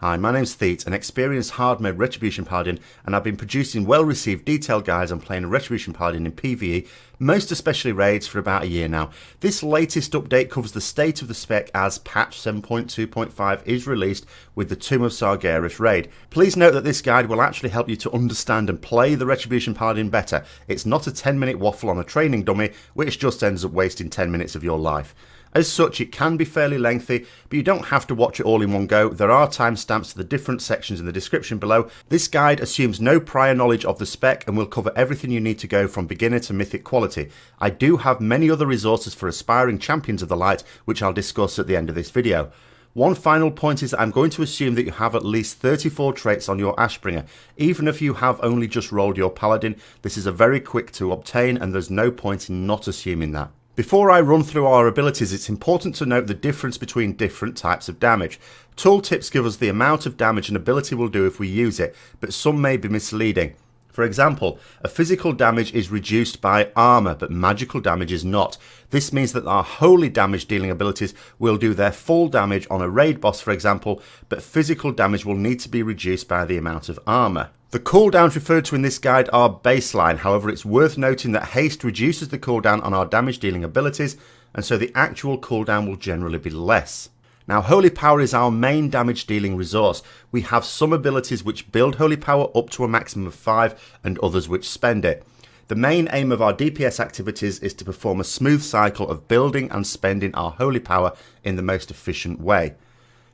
Hi, my name's Thete, an experienced hard-mode Retribution Paladin, and I've been producing well-received detailed guides on playing a Retribution Paladin in PvE, most especially raids, for about a year now. This latest update covers the state of the spec as patch 7.2.5 is released with the Tomb of Sargeras raid. Please note that this guide will actually help you to understand and play the Retribution Paladin better. It's not a 10-minute waffle on a training dummy, which just ends up wasting 10 minutes of your life. As such, it can be fairly lengthy, but you don't have to watch it all in one go. There are timestamps to the different sections in the description below. This guide assumes no prior knowledge of the spec and will cover everything you need to go from beginner to mythic quality. I do have many other resources for aspiring champions of the light, which I'll discuss at the end of this video. One final point is that I'm going to assume that you have at least 34 traits on your Ashbringer. Even if you have only just rolled your Paladin, this is a very quick to obtain and there's no point in not assuming that. Before I run through our abilities, it's important to note the difference between different types of damage. Tooltips give us the amount of damage an ability will do if we use it, but some may be misleading. For example, a physical damage is reduced by armor, but magical damage is not. This means that our holy damage dealing abilities will do their full damage on a raid boss, for example, but physical damage will need to be reduced by the amount of armor. The cooldowns referred to in this guide are baseline, however it's worth noting that haste reduces the cooldown on our damage dealing abilities, and so the actual cooldown will generally be less. Now, Holy Power is our main damage dealing resource. We have some abilities which build Holy Power up to a maximum of 5 and others which spend it. The main aim of our DPS activities is to perform a smooth cycle of building and spending our Holy Power in the most efficient way.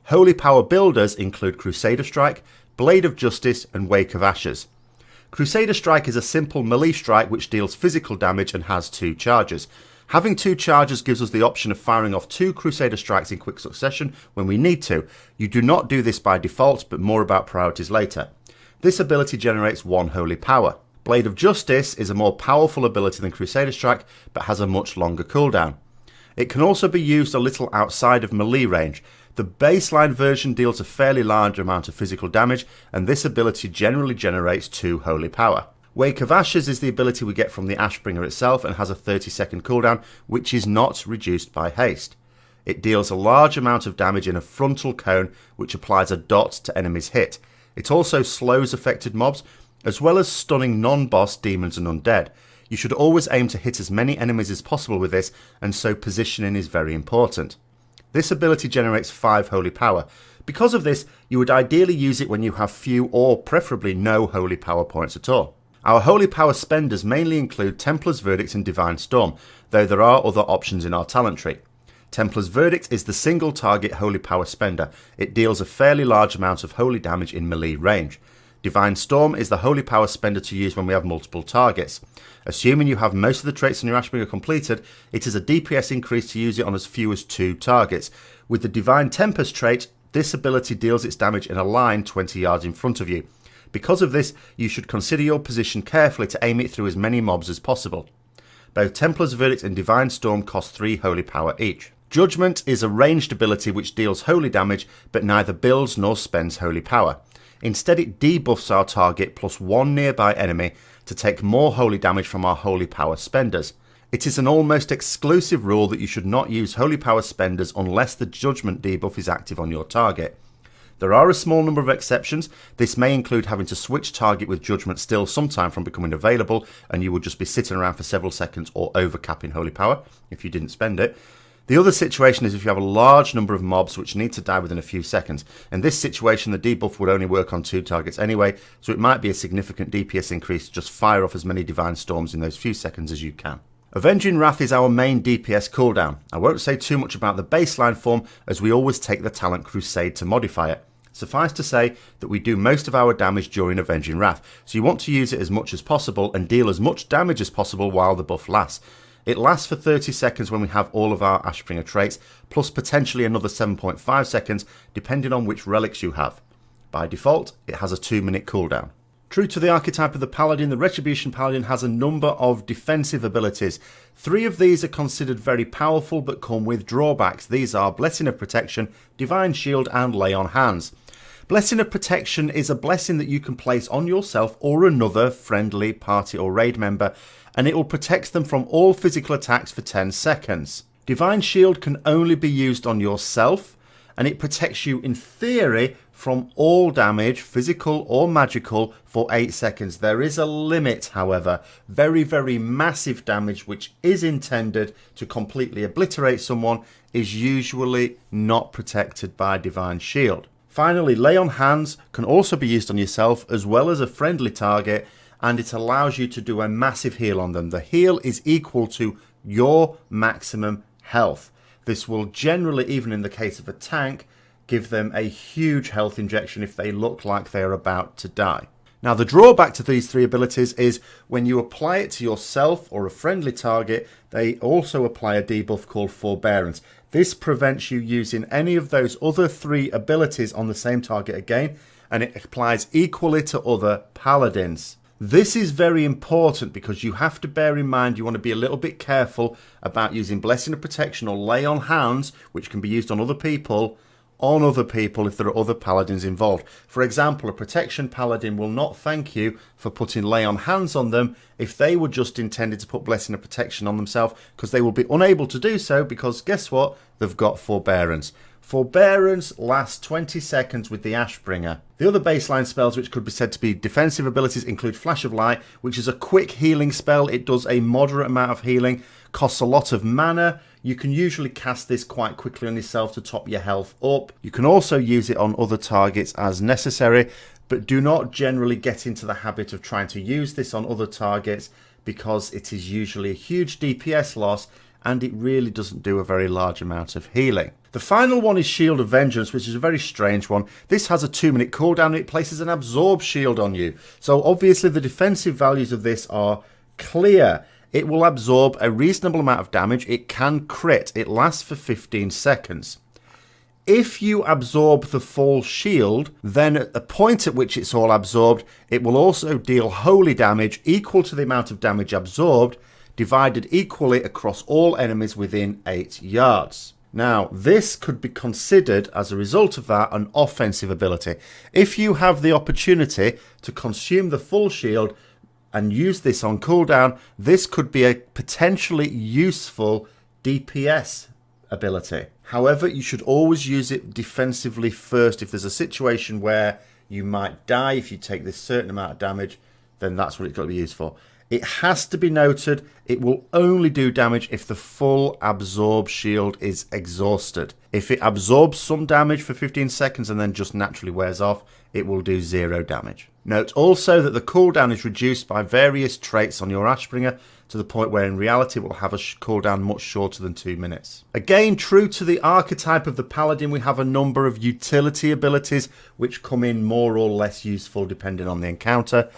Holy Power builders include Crusader Strike, Blade of Justice and Wake of Ashes. Crusader Strike is a simple melee strike which deals physical damage and has 2 charges. Having 2 charges gives us the option of firing off 2 Crusader Strikes in quick succession when we need to. You do not do this by default, but more about priorities later. This ability generates 1 Holy Power. Blade of Justice is a more powerful ability than Crusader Strike, but has a much longer cooldown. It can also be used a little outside of melee range. The baseline version deals a fairly large amount of physical damage, and this ability generally generates 2 Holy Power. Wake of Ashes is the ability we get from the Ashbringer itself and has a 30-second cooldown, which is not reduced by haste. It deals a large amount of damage in a frontal cone, which applies a dot to enemies hit. It also slows affected mobs, as well as stunning non-boss demons and undead. You should always aim to hit as many enemies as possible with this, and so positioning is very important. This ability generates 5 Holy Power. Because of this, you would ideally use it when you have few or preferably no Holy Power points at all. Our Holy Power spenders mainly include Templar's Verdict and Divine Storm, though there are other options in our talent tree. Templar's Verdict is the single target Holy Power spender. It deals a fairly large amount of holy damage in melee range. Divine Storm is the Holy Power spender to use when we have multiple targets. Assuming you have most of the traits on your Ashbringer completed, it is a DPS increase to use it on as few as 2 targets. With the Divine Tempest trait, this ability deals its damage in a line 20 yards in front of you. Because of this, you should consider your position carefully to aim it through as many mobs as possible. Both Templar's Verdict and Divine Storm cost 3 Holy Power each. Judgment is a ranged ability which deals holy damage, but neither builds nor spends Holy Power. Instead, it debuffs our target plus 1 nearby enemy to take more holy damage from our Holy Power spenders. It is an almost exclusive rule that you should not use Holy Power spenders unless the Judgment debuff is active on your target. There are a small number of exceptions. This may include having to switch target with Judgment still sometime from becoming available, and you would just be sitting around for several seconds or overcapping Holy Power if you didn't spend it. The other situation is if you have a large number of mobs which need to die within a few seconds. In this situation, the debuff would only work on 2 targets anyway, so it might be a significant DPS increase to just fire off as many Divine Storms in those few seconds as you can. Avenging Wrath is our main DPS cooldown. I won't say too much about the baseline form, as we always take the talent Crusade to modify it. Suffice to say that we do most of our damage during Avenging Wrath, so you want to use it as much as possible and deal as much damage as possible while the buff lasts. It lasts for 30 seconds when we have all of our Ashbringer traits, plus potentially another 7.5 seconds depending on which relics you have. By default, it has a 2-minute cooldown. True to the archetype of the Paladin, the Retribution Paladin has a number of defensive abilities. 3 of these are considered very powerful but come with drawbacks. These are Blessing of Protection, Divine Shield and Lay on Hands. Blessing of Protection is a blessing that you can place on yourself or another friendly party or raid member, and it will protect them from all physical attacks for 10 seconds. Divine Shield can only be used on yourself, and it protects you in theory from all damage, physical or magical, for 8 seconds. There is a limit, however. Very, very massive damage, which is intended to completely obliterate someone, is usually not protected by Divine Shield. Finally, Lay on Hands can also be used on yourself as well as a friendly target, and it allows you to do a massive heal on them. The heal is equal to your maximum health. This will generally, even in the case of a tank, give them a huge health injection if they look like they're about to die. Now, the drawback to these three abilities is when you apply it to yourself or a friendly target, they also apply a debuff called Forbearance. This prevents you using any of those other three abilities on the same target again, and it applies equally to other paladins. This is very important because you have to bear in mind you want to be a little bit careful about using Blessing of Protection or Lay on Hands, which can be used on other people if there are other paladins involved. For example, a protection paladin will not thank you for putting Lay on Hands on them if they were just intended to put Blessing of Protection on themselves, because they will be unable to do so because guess what? They've got Forbearance. Forbearance lasts 20 seconds with the Ashbringer. The other baseline spells which could be said to be defensive abilities include Flash of Light, which is a quick healing spell. It does a moderate amount of healing, costs a lot of mana. You can usually cast this quite quickly on yourself to top your health up. You can also use it on other targets as necessary, but do not generally get into the habit of trying to use this on other targets because it is usually a huge DPS loss and it really doesn't do a very large amount of healing. The final one is Shield of Vengeance, which is a very strange one. This has a 2-minute cooldown and it places an Absorb Shield on you. So obviously the defensive values of this are clear. It will absorb a reasonable amount of damage. It can crit. It lasts for 15 seconds. If you absorb the full shield, then at the point at which it's all absorbed, it will also deal holy damage equal to the amount of damage absorbed, divided equally across all enemies within 8 yards. Now, this could be considered, as a result of that, an offensive ability. If you have the opportunity to consume the full shield and use this on cooldown, this could be a potentially useful DPS ability. However, you should always use it defensively first. If there's a situation where you might die if you take this certain amount of damage, then that's what it's got to be used for. It has to be noted, it will only do damage if the full absorb shield is exhausted. If it absorbs some damage for 15 seconds and then just naturally wears off, it will do 0 damage. Note also that the cooldown is reduced by various traits on your Ashbringer to the point where in reality it will have a cooldown much shorter than 2 minutes. Again, true to the archetype of the Paladin, we have a number of utility abilities which come in more or less useful depending on the encounter.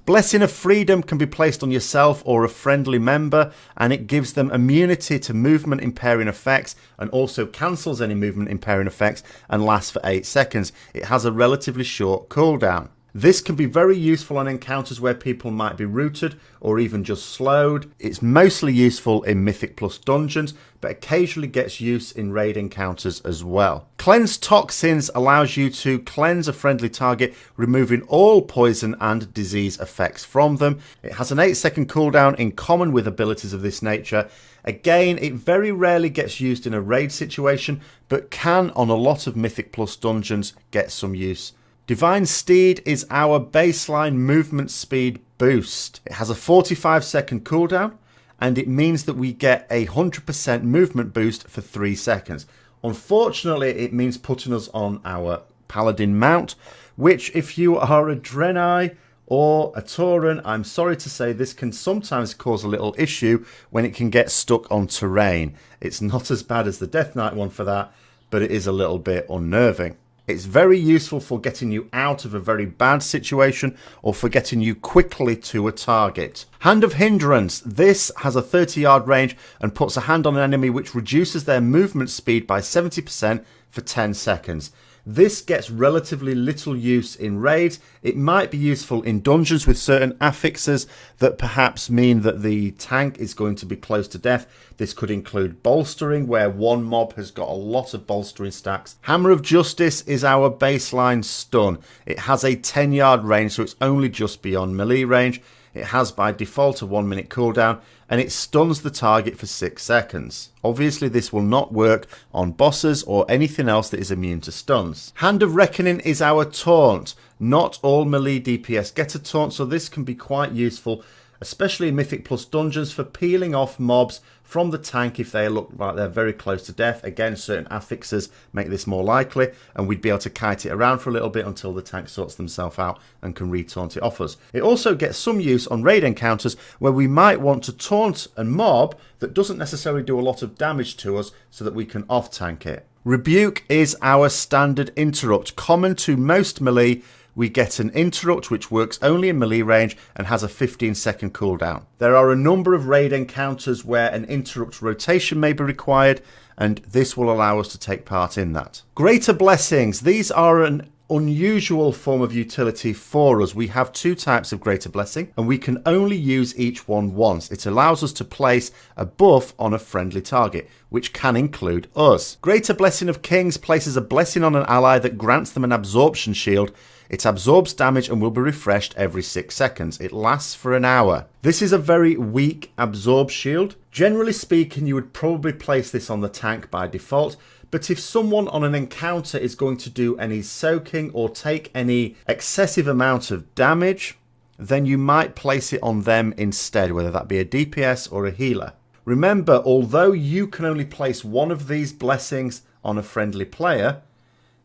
Blessing of Freedom can be placed on yourself or a friendly member, and it gives them immunity to movement impairing effects and also cancels any movement impairing effects and lasts for 8 seconds. It has a relatively short cooldown. This can be very useful on encounters where people might be rooted or even just slowed. It's mostly useful in Mythic Plus dungeons, but occasionally gets use in raid encounters as well. Cleanse Toxins allows you to cleanse a friendly target, removing all poison and disease effects from them. It has an 8-second cooldown in common with abilities of this nature. Again, it very rarely gets used in a raid situation, but can on a lot of Mythic Plus dungeons get some use. Divine Steed is our baseline movement speed boost. It has a 45-second cooldown, and it means that we get a 100% movement boost for 3 seconds. Unfortunately, it means putting us on our Paladin mount, which if you are a Draenei or a Tauren, I'm sorry to say this can sometimes cause a little issue when it can get stuck on terrain. It's not as bad as the Death Knight one for that, but it is a little bit unnerving. It's very useful for getting you out of a very bad situation or for getting you quickly to a target. Hand of Hindrance. This has a 30-yard range and puts a hand on an enemy which reduces their movement speed by 70% for 10 seconds. This gets relatively little use in raids. It might be useful in dungeons with certain affixes that perhaps mean that the tank is going to be close to death. This could include bolstering, where one mob has got a lot of bolstering stacks. Hammer of Justice is our baseline stun. It has a 10-yard range, so it's only just beyond melee range. It has by default a 1-minute cooldown, and it stuns the target for 6 seconds. Obviously this will not work on bosses or anything else that is immune to stuns. Hand of Reckoning is our taunt. Not all melee DPS get a taunt, so this can be quite useful, especially in Mythic Plus dungeons, for peeling off mobs from the tank if they look like they're very close to death. Again, certain affixes make this more likely, and we'd be able to kite it around for a little bit until the tank sorts themselves out and can re-taunt it off us. It also gets some use on raid encounters where we might want to taunt a mob that doesn't necessarily do a lot of damage to us so that we can off-tank it. Rebuke is our standard interrupt. Common to most melee, we get an interrupt which works only in melee range and has a 15-second cooldown. There are a number of raid encounters where an interrupt rotation may be required, and this will allow us to take part in that. Greater Blessings. These are an unusual form of utility for us. We have 2 types of Greater Blessing, and we can only use each one once. It allows us to place a buff on a friendly target, which can include us. Greater Blessing of Kings places a blessing on an ally that grants them an absorption shield. It absorbs damage and will be refreshed every 6 seconds. It lasts for an hour. This is a very weak absorb shield. Generally speaking, you would probably place this on the tank by default, but if someone on an encounter is going to do any soaking or take any excessive amount of damage, then you might place it on them instead, whether that be a DPS or a healer. Remember, although you can only place one of these blessings on a friendly player,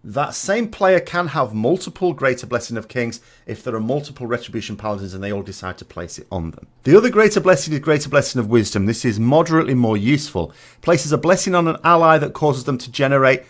that same player can have multiple Greater Blessing of Kings if there are multiple Retribution Paladins and they all decide to place it on them. The other Greater Blessing is Greater Blessing of Wisdom. This is moderately more useful. Places a blessing on an ally that causes them to generate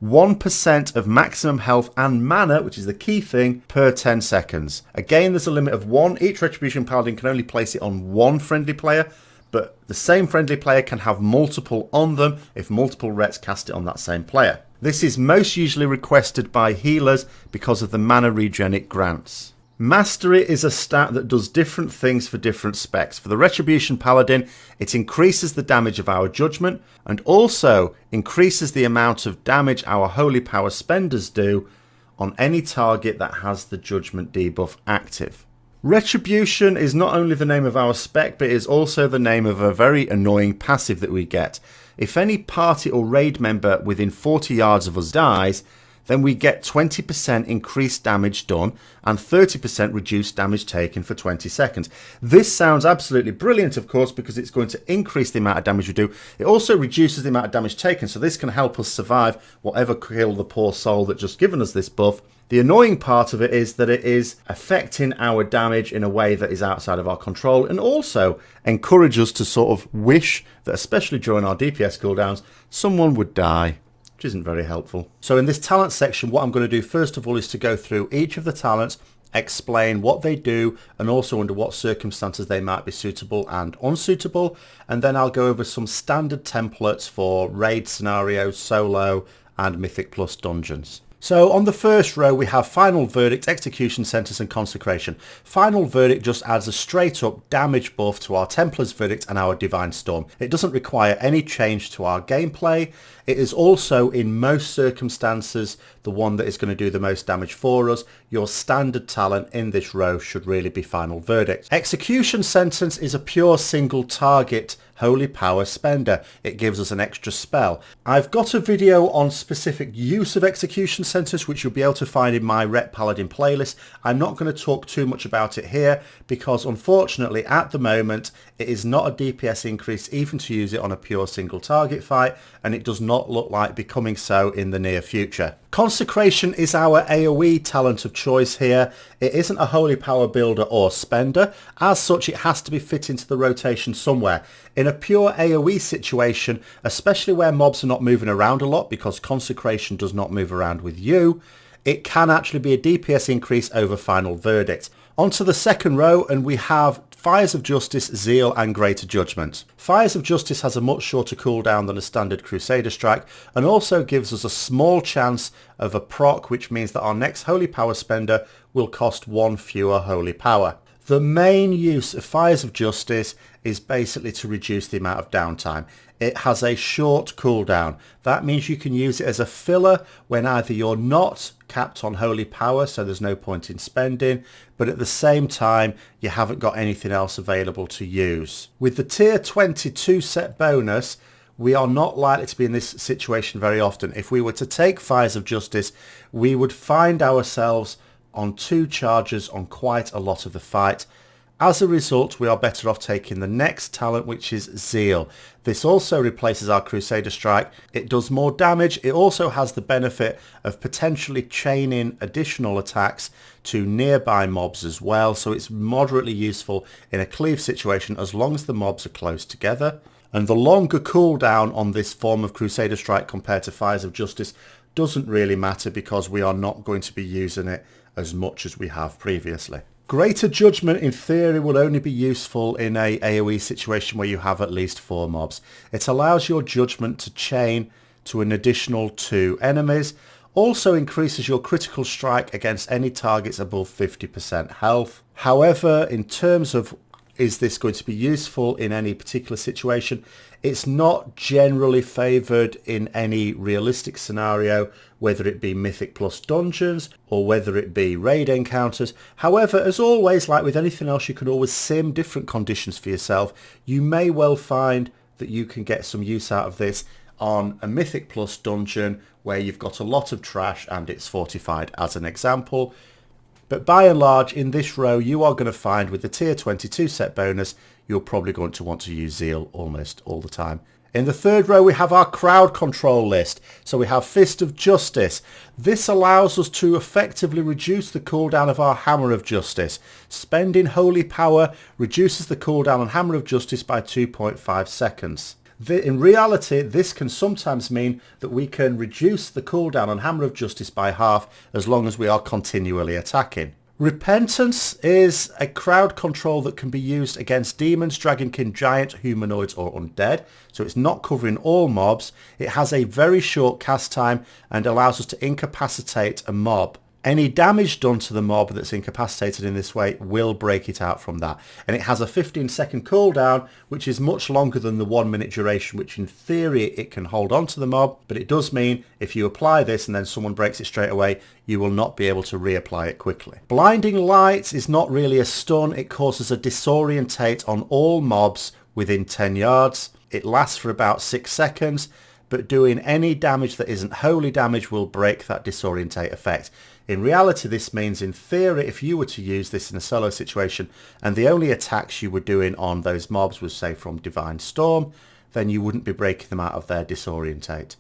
1% of maximum health and mana, which is the key thing, per 10 seconds. Again, there's a limit of 1. Each Retribution Paladin can only place it on one friendly player, but the same friendly player can have multiple on them if multiple Rets cast it on that same player. This is most usually requested by healers because of the mana regen it grants. Mastery is a stat that does different things for different specs. For the Retribution Paladin, it increases the damage of our judgment and also increases the amount of damage our holy power spenders do on any target that has the judgment debuff active. Retribution is not only the name of our spec, but it is also the name of a very annoying passive that we get. If any party or raid member within 40 yards of us dies, then we get 20% increased damage done and 30% reduced damage taken for 20 seconds. This sounds absolutely brilliant, of course, because it's going to increase the amount of damage we do. It also reduces the amount of damage taken, so this can help us survive whatever kill the poor soul that just given us this buff. The annoying part of it is that it is affecting our damage in a way that is outside of our control and also encourage us to sort of wish that, especially during our DPS cooldowns, someone would die, which isn't very helpful. So in this talent section, what I'm going to do first of all is to go through each of the talents, explain what they do and also under what circumstances they might be suitable and unsuitable, and then I'll go over some standard templates for raid scenarios, solo and Mythic Plus dungeons. So on the first row we have Final Verdict, Execution Sentence and Consecration. Final Verdict just adds a straight up damage buff to our Templar's Verdict and our Divine Storm. It doesn't require any change to our gameplay. It is also in most circumstances the one that is going to do the most damage for us. Your standard talent in this row should really be Final Verdict. Execution Sentence is a pure single target holy power spender. It gives us an extra spell. I've got a video on specific use of Execution Sentence which you'll be able to find in my Ret Paladin playlist. I'm not going to talk too much about it here because unfortunately at the moment it is not a DPS increase even to use it on a pure single target fight, and it does not look like becoming so in the near future. Consecration is our AoE talent of choice here. It isn't a holy power builder or spender. As such, it has to be fit into the rotation somewhere. In a pure AoE situation, especially where mobs are not moving around a lot because Consecration does not move around with you, it can actually be a DPS increase over Final Verdict. Onto the second row, and we have Fires of Justice, Zeal and Greater Judgment. Fires of Justice has a much shorter cooldown than a standard Crusader strike and also gives us a small chance of a proc, which means that our next holy power spender will cost one fewer holy power. The main use of Fires of Justice is basically to reduce the amount of downtime. It has a short cooldown. That means you can use it as a filler when either you're not capped on holy power, so there's no point in spending, but at the same time you haven't got anything else available to use. With the tier 22 set bonus, we are not likely to be in this situation very often. If we were to take Fires of Justice, we would find ourselves on 2 charges on quite a lot of the fight. As a result, we are better off taking the next talent, which is Zeal. This also replaces our Crusader Strike. It does more damage. It also has the benefit of potentially chaining additional attacks to nearby mobs as well, so it's moderately useful in a cleave situation as long as the mobs are close together. And the longer cooldown on this form of Crusader Strike compared to Fires of Justice doesn't really matter because we are not going to be using it as much as we have previously. Greater Judgment in theory will only be useful in a AoE situation where you have at least 4 mobs. It allows your judgment to chain to an additional 2 enemies. Also increases your critical strike against any targets above 50% health. However, in terms of is this going to be useful in any particular situation, it's not generally favoured in any realistic scenario, whether it be Mythic Plus dungeons or whether it be raid encounters. However, as always, like with anything else, you can always sim different conditions for yourself. You may well find that you can get some use out of this on a Mythic Plus dungeon where you've got a lot of trash and it's fortified, as an example. But by and large, in this row, you are going to find with the tier 22 set bonus, you're probably going to want to use Zeal almost all the time. In the third row, we have our crowd control list. So we have Fist of Justice. This allows us to effectively reduce the cooldown of our Hammer of Justice. Spending Holy Power reduces the cooldown on Hammer of Justice by 2.5 seconds. In reality, this can sometimes mean that we can reduce the cooldown on Hammer of Justice by half as long as we are continually attacking. Repentance is a crowd control that can be used against demons, dragonkin, giant, humanoids or undead. So it's not covering all mobs. It has a very short cast time and allows us to incapacitate a mob. Any damage done to the mob that's incapacitated in this way will break it out from that. And it has a 15-second cooldown, which is much longer than the 1-minute duration, which in theory it can hold on to the mob. But it does mean if you apply this and then someone breaks it straight away, you will not be able to reapply it quickly. Blinding Light is not really a stun. It causes a disorientate on all mobs within 10 yards. It lasts for about 6 seconds, but doing any damage that isn't holy damage will break that disorientate effect. In reality, this means in theory, if you were to use this in a solo situation and the only attacks you were doing on those mobs was, say, from Divine Storm, then you wouldn't be breaking them out of their disorientate.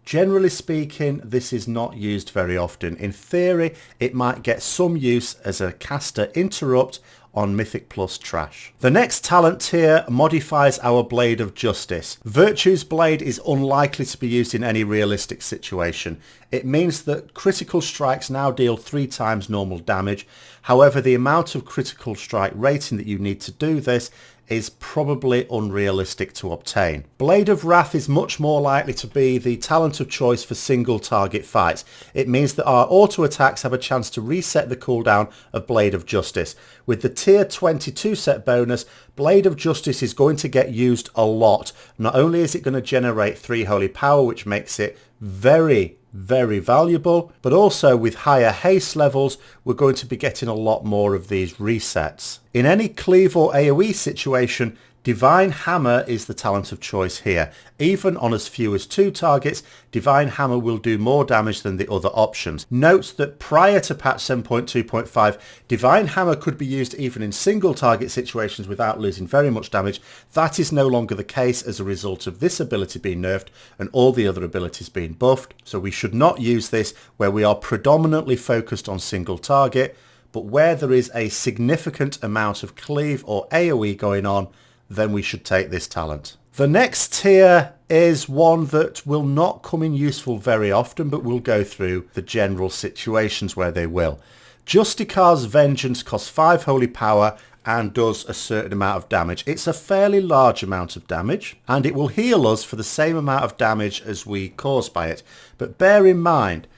Generally speaking, this is not used very often. In theory, it might get some use as a caster interrupt on Mythic Plus trash. The next talent tier modifies our Blade of Justice. Virtue's Blade is unlikely to be used in any realistic situation. It means that critical strikes now deal 3 times normal damage. However, the amount of critical strike rating that you need to do this is probably unrealistic to obtain. Blade of Wrath is much more likely to be the talent of choice for single target fights. It means that our auto attacks have a chance to reset the cooldown of Blade of Justice. With the tier 22 set bonus, Blade of Justice is going to get used a lot. Not only is it going to generate 3 holy power, which makes it very valuable, but also with higher haste levels, we're going to be getting a lot more of these resets. In any cleave or AoE situation, Divine Hammer is the talent of choice here. Even on as few as 2 targets, Divine Hammer will do more damage than the other options. Note that prior to patch 7.2.5, Divine Hammer could be used even in single target situations without losing very much damage. That is no longer the case as a result of this ability being nerfed and all the other abilities being buffed. So we should not use this where we are predominantly focused on single target, but where there is a significant amount of cleave or AoE going on, then we should take this talent. The next tier is one that will not come in useful very often, but we'll go through the general situations where they will. Justicar's Vengeance costs 5 holy power and does a certain amount of damage. It's a fairly large amount of damage, and it will heal us for the same amount of damage as we cause by it. But bear in mind,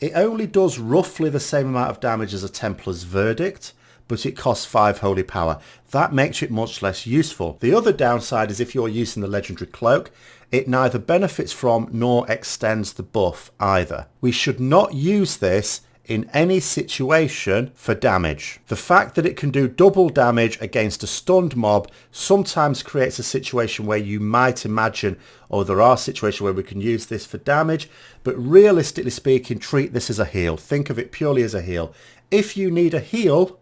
it only does roughly the same amount of damage as a Templar's Verdict, but it costs 5 holy power. That makes it much less useful. The other downside is if you're using the legendary cloak, it neither benefits from nor extends the buff either. We should not use this in any situation for damage. The fact that it can do double damage against a stunned mob sometimes creates a situation where you might imagine, oh, there are situations where we can use this for damage, but realistically speaking, treat this as a heal. Think of it purely as a heal. If you need a heal,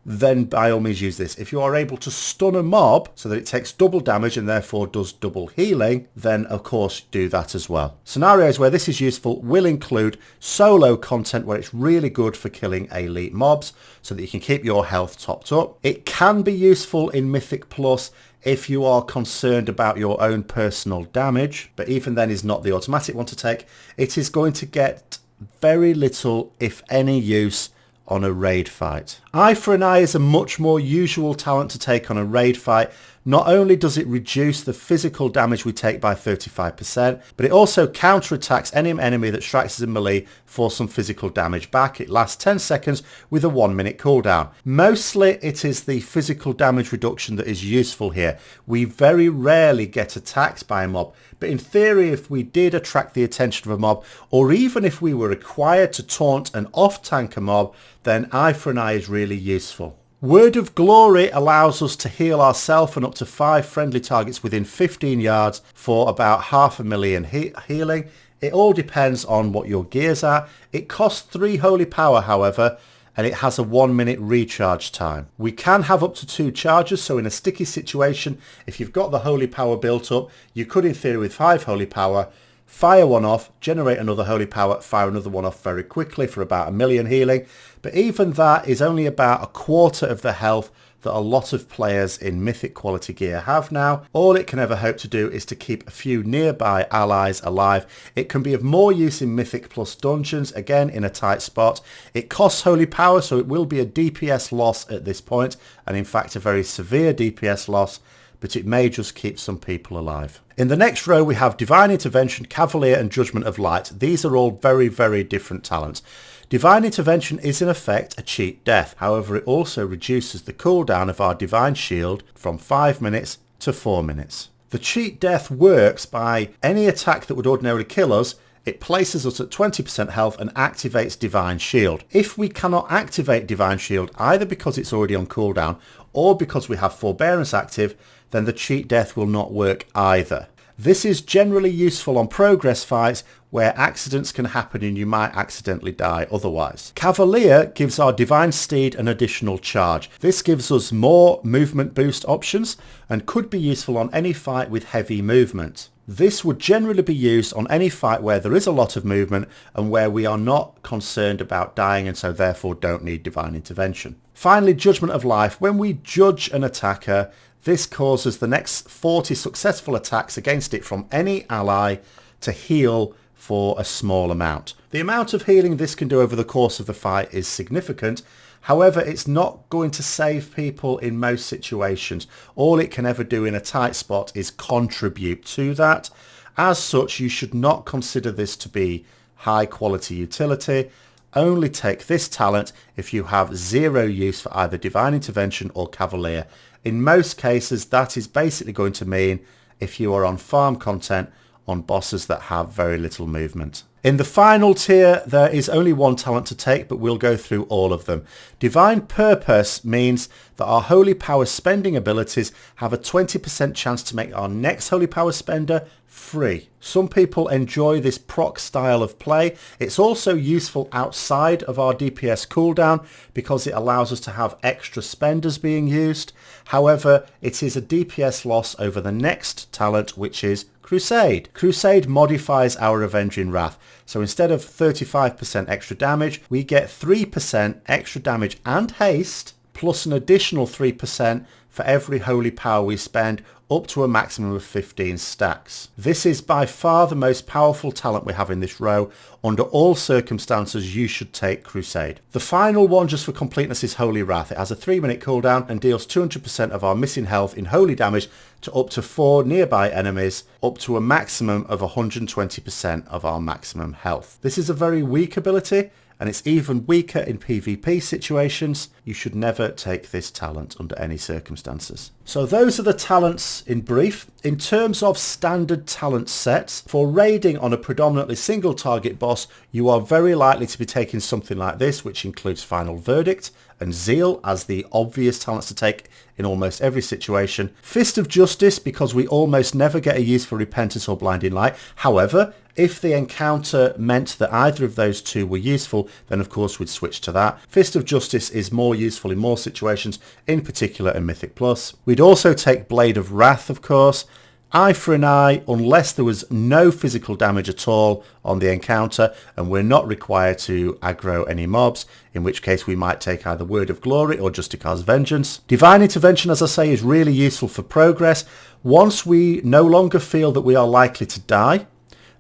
then by all means use this. If you are able to stun a mob so that it takes double damage and therefore does double healing, then of course do that as well. Scenarios where this is useful will include solo content where it's really good for killing elite mobs so that you can keep your health topped up. It can be useful in Mythic Plus if you are concerned about your own personal damage, but even then is not the automatic one to take. It is going to get very little, if any, use on a raid fight. Eye for an Eye is a much more usual talent to take on a raid fight. Not only does it reduce the physical damage we take by 35%, but it also counterattacks any enemy that strikes us in melee for some physical damage back. It lasts 10 seconds with a 1-minute cooldown. Mostly it is the physical damage reduction that is useful here. We very rarely get attacked by a mob, but in theory, if we did attract the attention of a mob, or even if we were required to taunt and off-tank a mob, then Eye for an Eye is really useful. Word of Glory allows us to heal ourselves and up to 5 friendly targets within 15 yards for about 500,000 healing. It all depends on what your gear's at. It costs 3 holy power, however, and it has a 1-minute recharge time. We can have up to 2 charges, so in a sticky situation, if you've got the holy power built up, you could in theory with 5 holy power fire one off, generate another holy power, fire another one off very quickly for about 1,000,000 healing. But even that is only about a quarter of the health that a lot of players in mythic quality gear have now. All it can ever hope to do is to keep a few nearby allies alive. It can be of more use in Mythic Plus dungeons, again in a tight spot. It costs holy power, so it will be a DPS loss at this point, and in fact a very severe DPS loss, but it may just keep some people alive. In the next row we have Divine Intervention, Cavalier and Judgment of Light. These are all very, very different talents. Divine Intervention is in effect a cheat death. However, it also reduces the cooldown of our Divine Shield from 5 minutes to 4 minutes. The cheat death works by any attack that would ordinarily kill us. It places us at 20% health and activates Divine Shield. If we cannot activate Divine Shield, either because it's already on cooldown or because we have Forbearance active, then the cheat death will not work either. This is generally useful on progress fights where accidents can happen and you might accidentally die otherwise. Cavalier gives our Divine Steed an additional charge. This gives us more movement boost options and could be useful on any fight with heavy movement. This would generally be used on any fight where there is a lot of movement and where we are not concerned about dying and so therefore don't need Divine Intervention. Finally, Judgment of Life. When we judge an attacker, this causes the next 40 successful attacks against it from any ally to heal for a small amount. The amount of healing this can do over the course of the fight is significant. However, it's not going to save people in most situations. All it can ever do in a tight spot is contribute to that. As such, you should not consider this to be high quality utility. Only take this talent if you have zero use for either Divine Intervention or Cavalier. In most cases, that is basically going to mean if you are on farm content on bosses that have very little movement. In the final tier, there is only one talent to take, but we'll go through all of them. Divine Purpose means that our Holy Power spending abilities have a 20% chance to make our next Holy Power spender free. Some people enjoy this proc style of play. It's also useful outside of our DPS cooldown because it allows us to have extra spenders being used. However, it is a DPS loss over the next talent, which is Crusade. Crusade modifies our Avenging Wrath. So instead of 35% extra damage, we get 3% extra damage and haste, plus an additional 3% for every holy power we spend, up to a maximum of 15 stacks. This is by far the most powerful talent we have in this row. Under all circumstances, you should take Crusade. The final one, just for completeness, is Holy Wrath. It has a 3-minute cooldown and deals 200% of our missing health in holy damage to up to 4 nearby enemies, up to a maximum of 120% of our maximum health. This is a very weak ability, and it's even weaker in PvP situations. You should never take this talent under any circumstances. So those are the talents in brief. In terms of standard talent sets, for raiding on a predominantly single target boss, you are very likely to be taking something like this, which includes Final Verdict and Zeal as the obvious talents to take in almost every situation. Fist of Justice, because we almost never get a use for Repentance or Blinding Light. However, if the encounter meant that either of those two were useful, then of course we'd switch to that. Fist of Justice is more useful in more situations, in particular in Mythic Plus. We'd also take Blade of Wrath, of course. Eye for an eye, unless there was no physical damage at all on the encounter and we're not required to aggro any mobs, in which case we might take either Word of Glory or Justicar's Vengeance. Divine Intervention, as I say, is really useful for progress. Once we no longer feel that we are likely to die,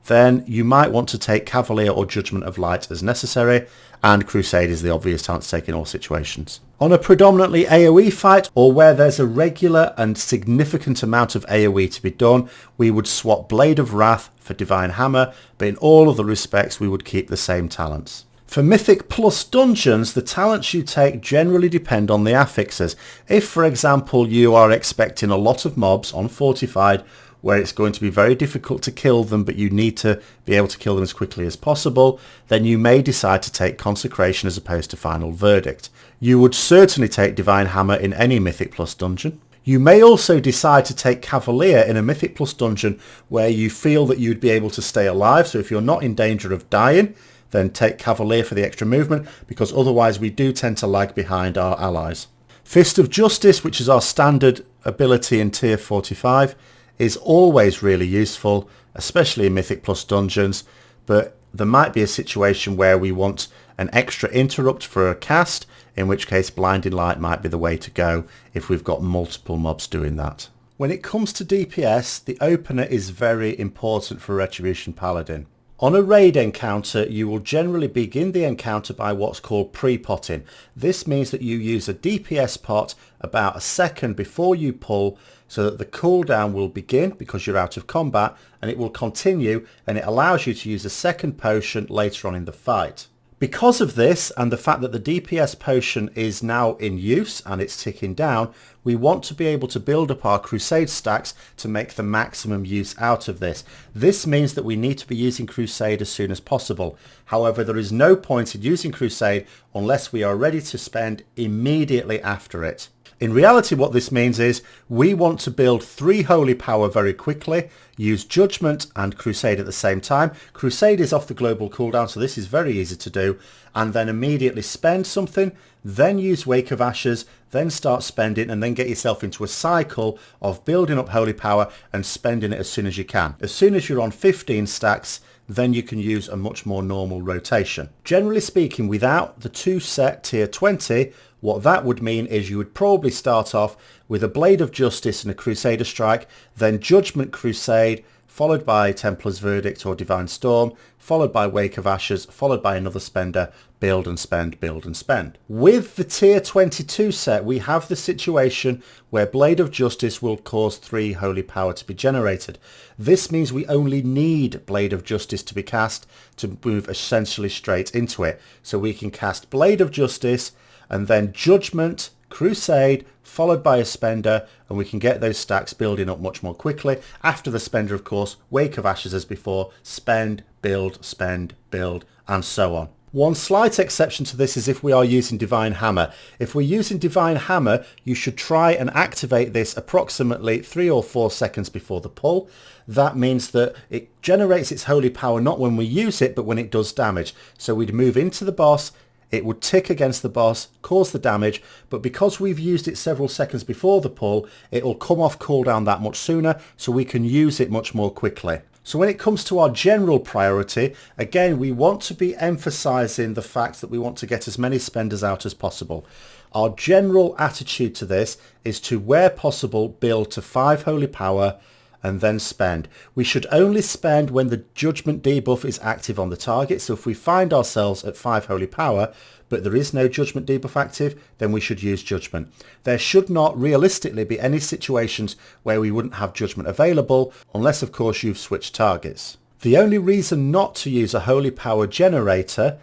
then you might want to take Cavalier or Judgment of Light as necessary, and Crusade is the obvious talent to take in all situations. On a predominantly AoE fight, or where there's a regular and significant amount of AoE to be done, we would swap Blade of Wrath for Divine Hammer, but in all other respects we would keep the same talents. For Mythic Plus dungeons, the talents you take generally depend on the affixes. If, for example, you are expecting a lot of mobs on Fortified, where it's going to be very difficult to kill them, but you need to be able to kill them as quickly as possible, then you may decide to take Consecration as opposed to Final Verdict. You would certainly take Divine Hammer in any Mythic Plus dungeon. You may also decide to take Cavalier in a Mythic Plus dungeon where you feel that you'd be able to stay alive, so if you're not in danger of dying, then take Cavalier for the extra movement, because otherwise we do tend to lag behind our allies. Fist of Justice, which is our standard ability in tier 45, is always really useful, especially in Mythic Plus dungeons, but there might be a situation where we want an extra interrupt for a cast, in which case Blinding Light might be the way to go if we've got multiple mobs doing that. When it comes to DPS, the opener is very important for Retribution Paladin. On a raid encounter, you will generally begin the encounter by what's called pre-potting. This means that you use a DPS pot about a second before you pull, so that the cooldown will begin because you're out of combat, and it will continue, and it allows you to use a second potion later on in the fight. Because of this and the fact that the DPS potion is now in use and it's ticking down, we want to be able to build up our Crusade stacks to make the maximum use out of this. This means that we need to be using Crusade as soon as possible. However, there is no point in using Crusade unless we are ready to spend immediately after it. In reality, what this means is we want to build 3 Holy Power very quickly, use Judgment and Crusade at the same time. Crusade is off the global cooldown, so this is very easy to do, and then immediately spend something, then use Wake of Ashes, then start spending, and then get yourself into a cycle of building up Holy Power and spending it as soon as you can. As soon as you're on 15 stacks, then you can use a much more normal rotation. Generally speaking, without the 2 set tier 20, what that would mean is you would probably start off with a Blade of Justice and a Crusader Strike, then Judgment Crusade, followed by Templar's Verdict or Divine Storm, followed by Wake of Ashes, followed by another spender, build and spend, build and spend. With the tier 22 set, we have the situation where Blade of Justice will cause 3 Holy Power to be generated. This means we only need Blade of Justice to be cast to move essentially straight into it. So we can cast Blade of Justice and then Judgment, Crusade, followed by a spender, and we can get those stacks building up much more quickly. After the spender, of course, Wake of Ashes as before, spend, build, and so on. One slight exception to this is if we are using Divine Hammer. If we're using Divine Hammer, you should try and activate this approximately 3 or 4 seconds before the pull. That means that it generates its Holy Power not when we use it, but when it does damage. So we'd move into the boss, it would tick against the boss, cause the damage, but because we've used it several seconds before the pull, it will come off cooldown that much sooner, so we can use it much more quickly. So when it comes to our general priority, again, we want to be emphasizing the fact that we want to get as many spenders out as possible. Our general attitude to this is to, where possible, build to 5 Holy Power and then spend. We should only spend when the Judgment debuff is active on the target. So if we find ourselves at 5 Holy Power, but there is no Judgment debuff active, then we should use Judgment. There should not realistically be any situations where we wouldn't have Judgment available, unless of course you've switched targets. The only reason not to use a Holy Power generator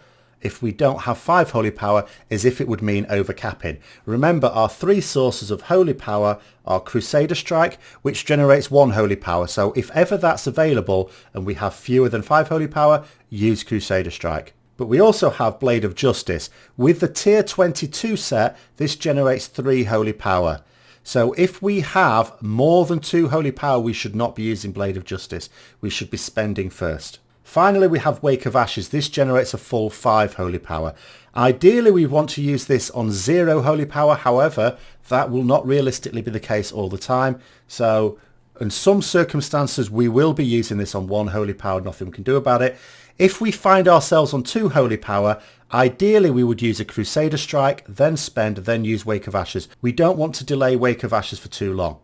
if we don't have 5 holy power is if it would mean overcapping. Remember, our 3 sources of holy power are Crusader Strike, which generates 1 holy power. So if ever that's available and we have fewer than 5 holy power, use Crusader Strike. But we also have Blade of Justice. With the tier 22 set, this generates 3 holy power. So if we have more than 2 holy power, we should not be using Blade of Justice. We should be spending first. Finally, we have Wake of Ashes. This generates a full 5 holy power. Ideally, we want to use this on 0 holy power. However, that will not realistically be the case all the time. So in some circumstances, we will be using this on 1 holy power. Nothing we can do about it. If we find ourselves on 2 holy power, ideally we would use a Crusader Strike, then spend, then use Wake of Ashes. We don't want to delay Wake of Ashes for too long.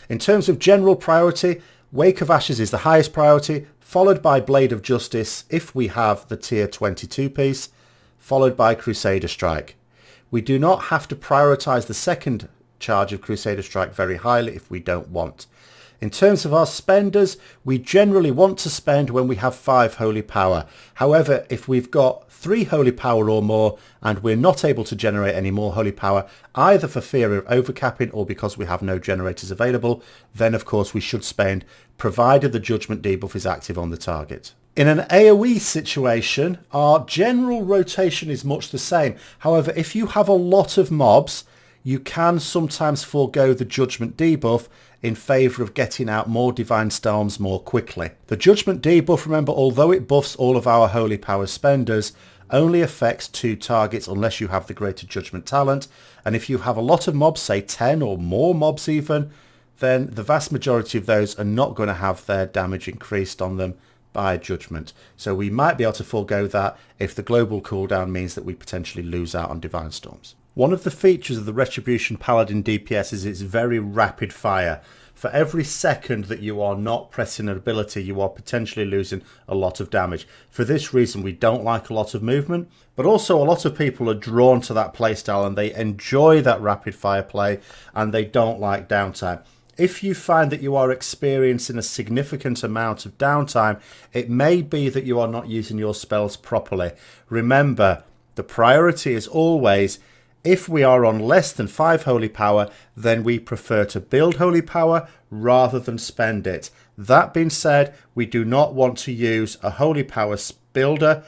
In terms of general priority, Wake of Ashes is the highest priority, followed by Blade of Justice if we have the tier 22 piece, followed by Crusader Strike. We do not have to prioritize the second charge of Crusader Strike very highly if we don't want. In terms of our spenders, we generally want to spend when we have 5 holy power. However, if we've got 3 holy power or more and we're not able to generate any more holy power, either for fear of overcapping or because we have no generators available, then of course we should spend, provided the judgment debuff is active on the target. In an AoE situation, our general rotation is much the same. However, if you have a lot of mobs, you can sometimes forego the judgment debuff in favour of getting out more Divine Storms more quickly. The judgment debuff, remember, although it buffs all of our holy power spenders, only affects 2 targets unless you have the greater judgment talent, and if you have a lot of mobs, say 10 or more mobs even, then the vast majority of those are not going to have their damage increased on them by judgment. So we might be able to forego that if the global cooldown means that we potentially lose out on Divine Storms. One of the features of the Retribution Paladin DPS is its very rapid fire. For every second that you are not pressing an ability, you are potentially losing a lot of damage. For this reason, we don't like a lot of movement, but also a lot of people are drawn to that playstyle and they enjoy that rapid fire play and they don't like downtime. If you find that you are experiencing a significant amount of downtime, it may be that you are not using your spells properly. Remember, the priority is always, if we are on less than 5 holy power, then we prefer to build holy power rather than spend it. That being said, we do not want to use a holy power builder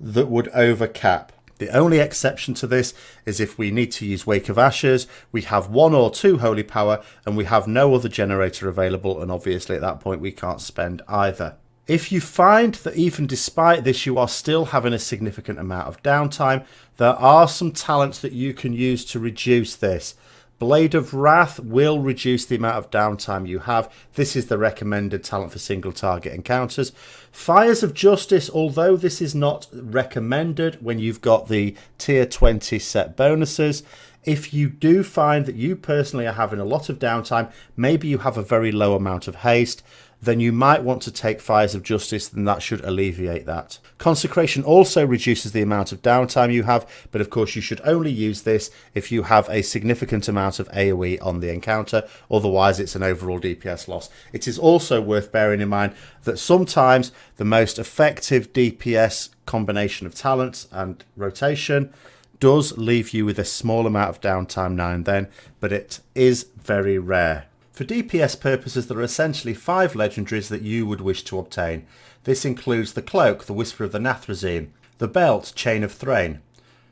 that would overcap. The only exception to this is if we need to use Wake of Ashes, we have 1 or 2 holy power and we have no other generator available, and obviously at that point we can't spend either. If you find that even despite this you are still having a significant amount of downtime, there are some talents that you can use to reduce this. Blade of Wrath will reduce the amount of downtime you have. This is the recommended talent for single target encounters. Fires of Justice, although this is not recommended when you've got the tier 20 set bonuses, if you do find that you personally are having a lot of downtime, maybe you have a very low amount of haste, then you might want to take Fires of Justice, then that should alleviate that. Consecration also reduces the amount of downtime you have, but of course you should only use this if you have a significant amount of AoE on the encounter, otherwise it's an overall DPS loss. It is also worth bearing in mind that sometimes the most effective DPS combination of talents and rotation does leave you with a small amount of downtime now and then, but it is very rare. For DPS purposes, there are essentially 5 legendaries that you would wish to obtain. This includes the Cloak, the Whisper of the Nathrezim, the Belt, Chain of Thrain,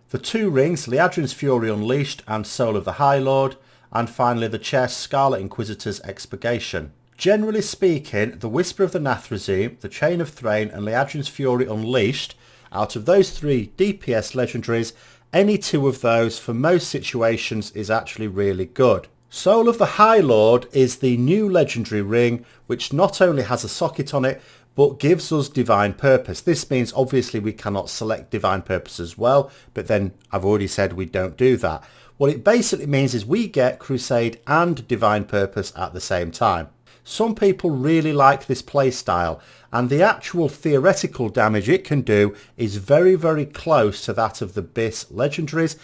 the 2 rings, Liadrin's Fury Unleashed and Soul of the High Lord, and finally the chest, Scarlet Inquisitor's Expurgation. Generally speaking, the Whisper of the Nathrezim, the Chain of Thrain and Liadrin's Fury Unleashed, out of those 3 DPS legendaries, any 2 of those for most situations is actually really good. Soul of the High Lord is the new legendary ring, which not only has a socket on it, but gives us Divine Purpose. This means obviously we cannot select Divine Purpose as well, but then I've already said we don't do that. What it basically means is we get Crusade and Divine Purpose at the same time. Some people really like this playstyle, and the actual theoretical damage it can do is very, very close to that of the BIS legendaries.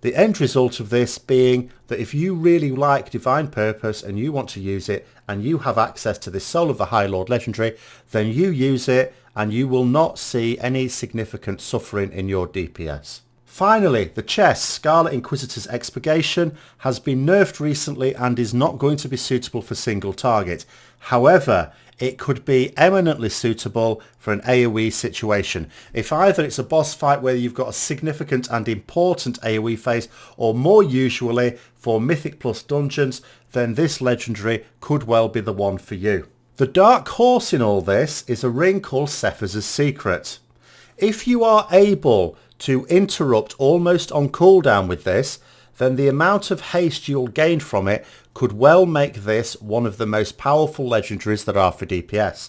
The end result of this being that if you really like Divine Purpose and you want to use it and you have access to this Soul of the High Lord legendary, then you use it and you will not see any significant suffering in your DPS. Finally, the chest, Scarlet Inquisitor's Expurgation, has been nerfed recently and is not going to be suitable for single target. However, it could be eminently suitable for an AoE situation. If either it's a boss fight where you've got a significant and important AoE phase, or more usually for Mythic Plus dungeons, then this legendary could well be the one for you. The dark horse in all this is a ring called Sephir's Secret. If you are able to interrupt almost on cooldown with this, then the amount of haste you'll gain from it could well make this one of the most powerful legendaries that are for DPS.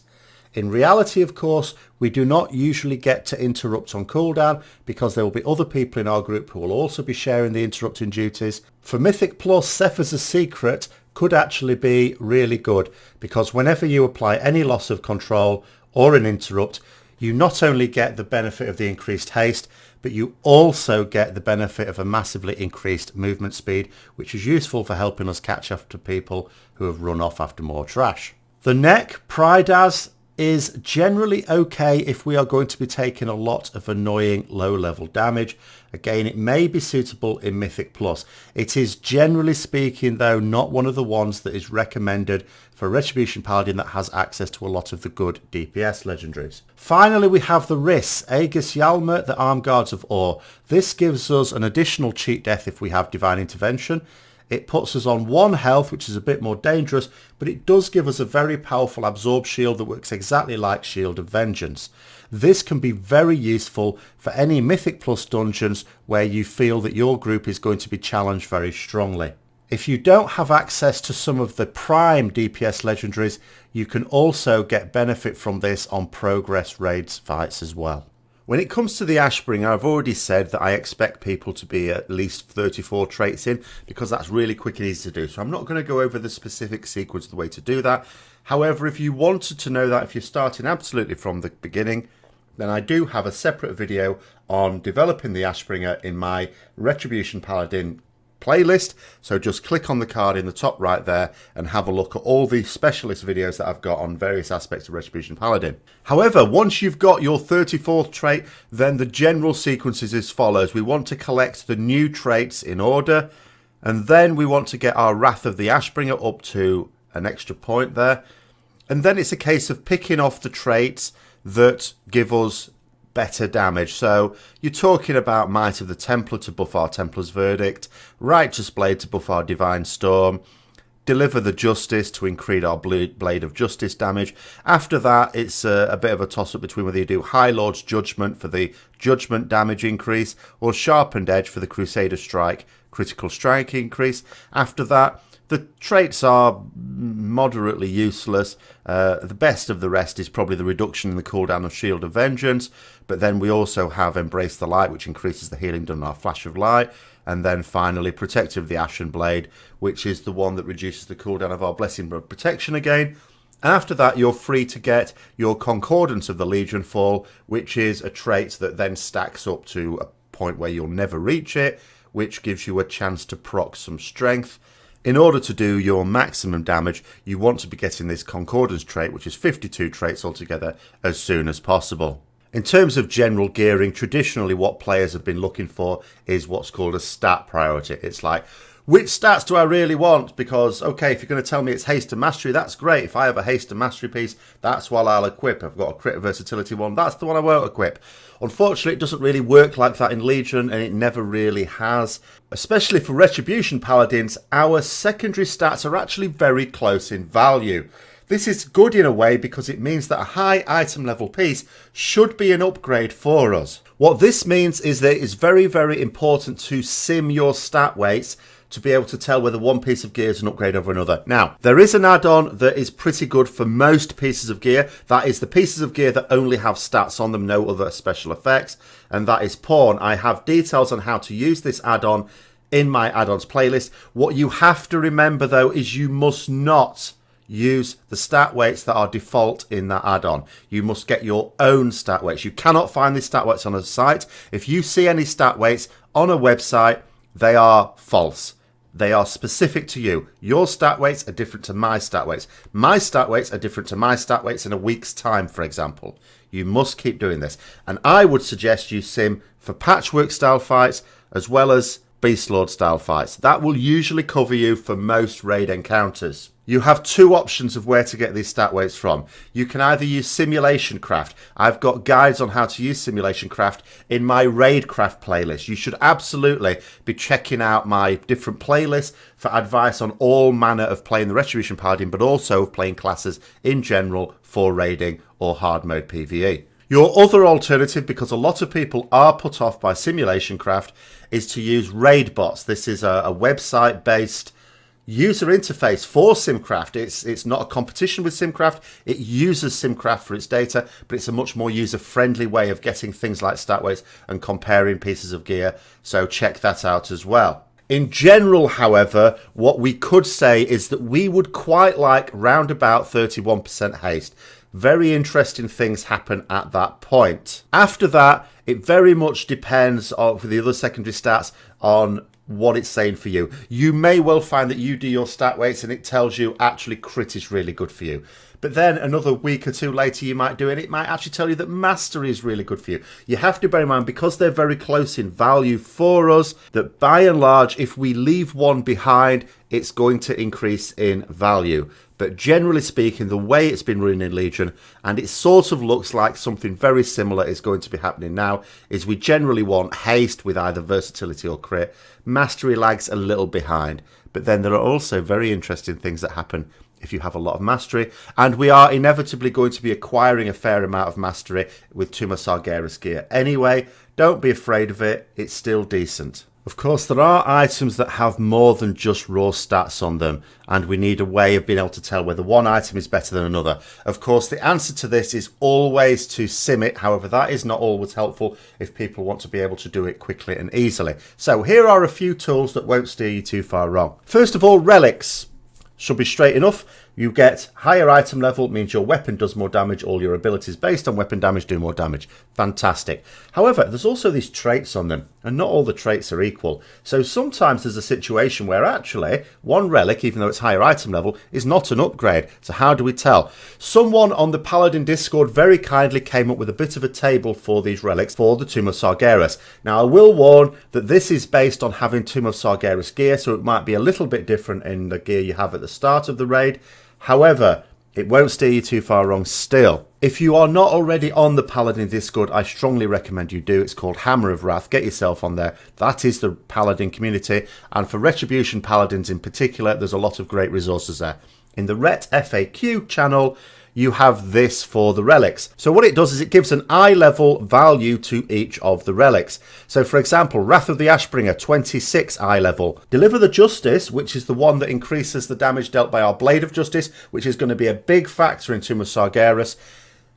In reality, of course, we do not usually get to interrupt on cooldown because there will be other people in our group who will also be sharing the interrupting duties. For Mythic Plus, Sephir's Secret could actually be really good because whenever you apply any loss of control or an interrupt, you not only get the benefit of the increased haste, but you also get the benefit of a massively increased movement speed, which is useful for helping us catch up to people who have run off after more trash. The neck, Pride As, is generally okay if we are going to be taking a lot of annoying low-level damage. Again, it may be suitable in Mythic Plus. It is generally speaking, though, not one of the ones that is recommended for Retribution Paladin that has access to a lot of the good DPS legendaries. Finally, we have the Riss, Aegis Yalma, the Armed Guards of Ore. This gives us an additional cheat death if we have Divine Intervention. It puts us on 1 health, which is a bit more dangerous, but it does give us a very powerful absorb shield that works exactly like Shield of Vengeance. This can be very useful for any Mythic Plus dungeons where you feel that your group is going to be challenged very strongly. If you don't have access to some of the prime DPS legendaries, you can also get benefit from this on progress raids fights as well. When it comes to the Ashbringer, I've already said that I expect people to be at least 34 traits in because that's really quick and easy to do. So I'm not going to go over the specific sequence of the way to do that. However, if you wanted to know that, if you're starting absolutely from the beginning, then I do have a separate video on developing the Ashbringer in my Retribution Paladin playlist. So just click on the card in the top right there and have a look at all the specialist videos that I've got on various aspects of Retribution Paladin. However, once you've got your 34th trait, then the general sequence is as follows. We want to collect the new traits in order, and then we want to get our Wrath of the Ashbringer up to an extra point there. And then it's a case of picking off the traits that give us better damage. So you're talking about Might of the Templar to buff our Templar's Verdict, Righteous Blade to buff our Divine Storm, Deliver the Justice to increase our Blade of Justice damage. After that, it's a bit of a toss-up between whether you do High Lord's Judgment for the Judgment damage increase or Sharpened Edge for the Crusader Strike critical strike increase. After that, the traits are moderately useless. The best of the rest is probably the reduction in the cooldown of Shield of Vengeance, but then we also have Embrace the Light, which increases the healing done on our Flash of Light, and then finally Protector of the Ashen Blade, which is the one that reduces the cooldown of our Blessing of Protection again. And after that, you're free to get your Concordance of the Legion Fall, which is a trait that then stacks up to a point where you'll never reach it, which gives you a chance to proc some strength. In order to do your maximum damage, you want to be getting this Concordance trait, which is 52 traits altogether, as soon as possible. In terms of general gearing, traditionally what players have been looking for is what's called a stat priority. It's like, which stats do I really want? Because, okay, if you're going to tell me it's haste and mastery, that's great. If I have a haste and mastery piece, that's what I'll equip. I've got a crit versatility one, that's the one I won't equip. Unfortunately, it doesn't really work like that in Legion, and it never really has. Especially for Retribution Paladins, our secondary stats are actually very close in value. This is good in a way because it means that a high item level piece should be an upgrade for us. What this means is that it is very, very important to sim your stat weights to be able to tell whether one piece of gear is an upgrade over another. Now, there is an add-on that is pretty good for most pieces of gear. That is the pieces of gear that only have stats on them, no other special effects, and that is Pawn. I have details on how to use this add-on in my add-ons playlist. What you have to remember, though, is you must not use the stat weights that are default in that add-on. You must get your own stat weights. You cannot find these stat weights on a site. If you see any stat weights on a website, they are false. They are specific to you. Your stat weights are different to my stat weights. My stat weights are different to my stat weights in a week's time, for example. You must keep doing this. And I would suggest you sim for patchwork style fights as well as Beast Lord style fights. That will usually cover you for most raid encounters. You have two options of where to get these stat weights from. You can either use Simulation Craft. I've got guides on how to use Simulation Craft in my Raid Craft playlist. You should absolutely be checking out my different playlists for advice on all manner of playing the Retribution Paladin, but also of playing classes in general for raiding or hard mode PvE. Your other alternative, because a lot of people are put off by Simulation Craft, is to use Raid Bots. This is a website-based user interface for SimCraft. It's not a competition with SimCraft. It uses SimCraft for its data, but it's a much more user-friendly way of getting things like stat weights and comparing pieces of gear. So check that out as well. In general, however, what we could say is that we would quite like round about 31% haste. Very interesting things happen at that point. After that, it very much depends on, for the other secondary stats, on what it's saying for you. You may well find that you do your stat weights and it tells you actually crit is really good for you. But then another week or two later you might do it, and it might actually tell you that mastery is really good for you. You have to bear in mind, because they're very close in value for us, that by and large, if we leave one behind, it's going to increase in value. But generally speaking, the way it's been running in Legion, and it sort of looks like something very similar is going to be happening now, is we generally want haste with either versatility or crit. Mastery lags a little behind. But then there are also very interesting things that happen if you have a lot of mastery, and we are inevitably going to be acquiring a fair amount of mastery with Tomb of Sargeras gear anyway. Don't be afraid of it, it's still decent. Of course, there are items that have more than just raw stats on them, and we need a way of being able to tell whether one item is better than another. Of course, the answer to this is always to sim it. However, that is not always helpful if people want to be able to do it quickly and easily. So here are a few tools that won't steer you too far wrong. First of all, relics. Should be straight enough. You get higher item level, means your weapon does more damage. All your abilities based on weapon damage do more damage. Fantastic. However, there's also these traits on them, and not all the traits are equal. So sometimes there's a situation where actually one relic, even though it's higher item level, is not an upgrade. So how do we tell? Someone on the Paladin Discord very kindly came up with a bit of a table for these relics for the Tomb of Sargeras. Now I will warn that this is based on having Tomb of Sargeras gear, so it might be a little bit different in the gear you have at the start of the raid. However, it won't steer you too far wrong still. If you are not already on the Paladin Discord, I strongly recommend you do. It's called Hammer of Wrath. Get yourself on there. That is the Paladin community. And for Retribution Paladins in particular, there's a lot of great resources there. In the Ret FAQ channel, you have this for the relics. So what it does is it gives an eye level value to each of the relics. So for example, Wrath of the Ashbringer, 26 eye level. Deliver the Justice, which is the one that increases the damage dealt by our Blade of Justice, which is going to be a big factor in Tomb of Sargeras,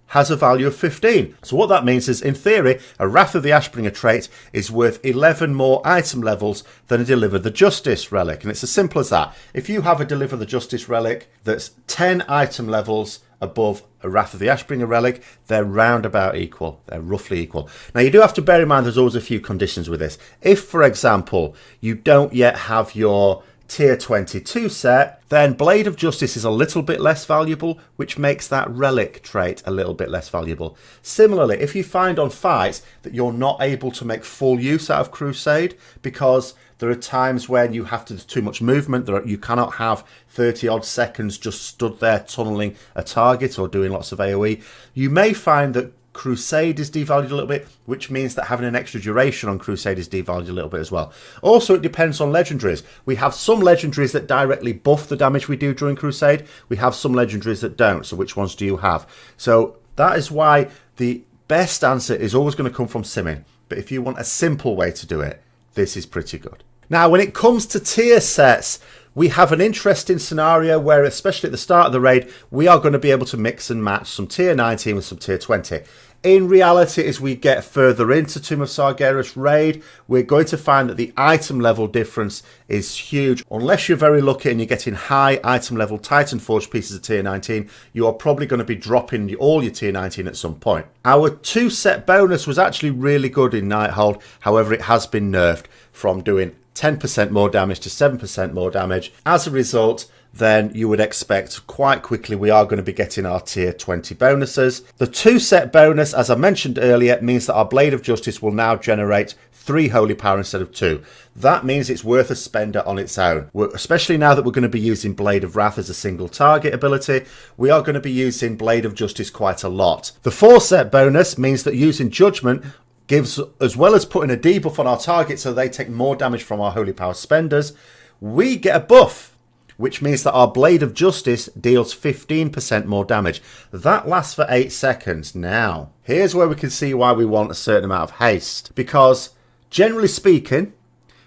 has a value of 15. So what that means is, in theory, a Wrath of the Ashbringer trait is worth 11 more item levels than a Deliver the Justice relic. And it's as simple as that. If you have a Deliver the Justice relic that's 10 item levels above a Wrath of the Ashbringer relic, they're round about equal. They're roughly equal. Now, you do have to bear in mind there's always a few conditions with this. If, for example, you don't yet have your tier 22 set, then Blade of Justice is a little bit less valuable, which makes that relic trait a little bit less valuable. Similarly, if you find on fights that you're not able to make full use out of Crusade because there are times when you have to do too much movement, you cannot have 30 odd seconds just stood there tunneling a target or doing lots of AoE, you may find that Crusade is devalued a little bit, which means that having an extra duration on Crusade is devalued a little bit as well. Also, it depends on legendaries. We have some legendaries that directly buff the damage we do during Crusade. We have some legendaries that don't. So which ones do you have? So that is why the best answer is always going to come from simming. But if you want a simple way to do it, this is pretty good. Now, when it comes to tier sets, we have an interesting scenario where, especially at the start of the raid, we are going to be able to mix and match some tier 19 with some tier 20. In reality, as we get further into Tomb of Sargeras raid, we're going to find that the item level difference is huge. Unless you're very lucky and you're getting high item level Titan Forge pieces of tier 19, you are probably going to be dropping all your tier 19 at some point. Our 2-set bonus was actually really good in Nighthold. However, it has been nerfed from doing 10% more damage to 7% more damage. As a result, then you would expect quite quickly we are going to be getting our tier 20 bonuses. The 2-set bonus, as I mentioned earlier, means that our Blade of Justice will now generate 3 holy power instead of 2. That means it's worth a spender on its own. Especially now that we're going to be using Blade of Wrath as a single target ability, we are going to be using Blade of Justice quite a lot. The 4-set bonus means that using Judgment gives, as well as putting a debuff on our target so they take more damage from our holy power spenders, we get a buff, which means that our Blade of Justice deals 15% more damage. That lasts for 8 seconds. Now, here's where we can see why we want a certain amount of haste. Because, generally speaking,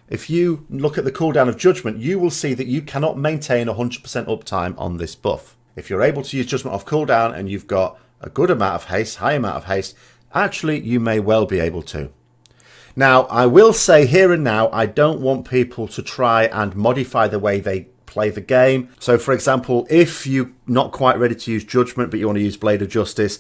if you look at the cooldown of Judgment, you will see that you cannot maintain 100% uptime on this buff. If you're able to use Judgment off cooldown and you've got a good amount of haste, high amount of haste, actually you may well be able to. Now, I will say here and now, I don't want people to try and modify the way they play the game. So for example, if you're not quite ready to use Judgment but you want to use Blade of Justice,